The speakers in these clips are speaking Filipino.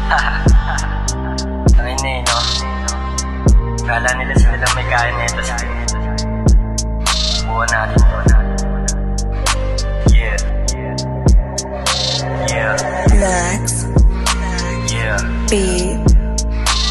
Tangin na eh, no? Kala nila sila lang may kaya nito sa akin. Buwan natin to. Yeah. Yeah. Lex. Yeah. Beat.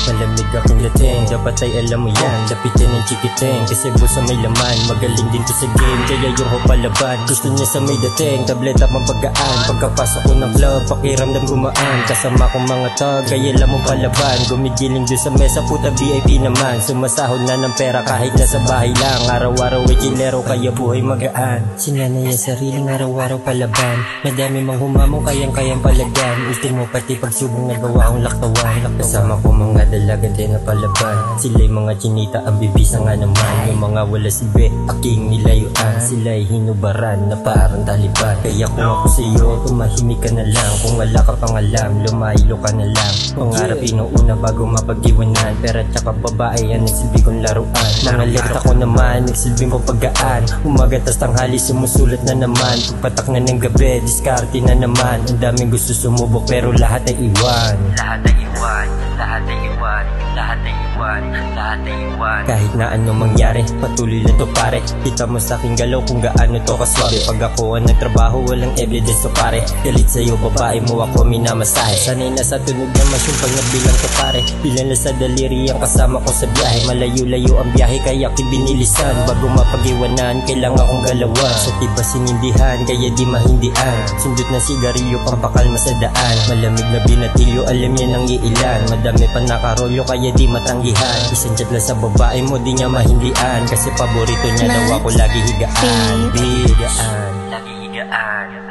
Malamig aking dating, dapat ay alam mo yan. Lapitin ng chikiting, kasi busa may laman. Magaling din to sa game, kaya yung hopalaban. Gusto niya sa may dating, tableta pang pagkaan. Pagkapasok ko ng club, pakiramdam gumaan. Kasama kong mga tag, kaya alam mo palaban. Gumigiling doon sa mesa, puta VIP naman. Sumasahod na ng pera kahit nasa bahay lang. Araw-araw ay kilero, kaya buhay magaan. Sinanay ang sariling araw-araw palaban. Madami mang humamong, kayang-kayang palagan. Ultimo pati pagsubong nagawa ang laktawan. Kasama ko mga dalaga din na palaban. Sila'y mga chinita, ang bibisa nga naman. Yung mga wala silbi, aking nilayuan. Sila'y hinubaran na parang taliban. Kaya kung ako sa'yo, tumahimik ka na lang. Kung wala ka pang alam, lumaylo ka na lang. Pangarap inuuna bago mapag-iwanan. Pera tsaka babae, ang nagsilbi kong laruan. Mga letra ko naman, nagsilbing ko paggaan. Umaga tas tanghali, sumusulat na naman. Pagpatak na ng gabi, diskarte na naman. Ang daming gusto sumubok, pero lahat ay iwan. Lahat ay iwan. Lahat ay iwan. Lahat ay iwan. Lahat ay iwan. Kahit na ano mangyari, patuloy lang to pare. Kita mo sa aking galaw kung gaano to kaswabe. Pag ako ang nagtrabaho, walang evidence to pare. Galit sa'yo babae mo, ako minamasahe. Sanay na sa tunog na masyong pag nagbilang to pare. Bilang na sa daliri ang kasama ko sa biyahe. Malayo-layo ang biyahe kaya kibinilisan. Bago mapag-iwanan, kailangan kong galawan. Sa tiba sinindihan, kaya di mahindian. Sundot na sigarilyo, pampakalma sa daan. Malamig na binatilyo, alam niya nang iilan. Madami pa nakarolyo, kaya di matanggihan. Isang chat lang sa babae mo, di niya mahindian. Kasi paborito niya daw ako lagi higaan. Higaan. Lagi higaan.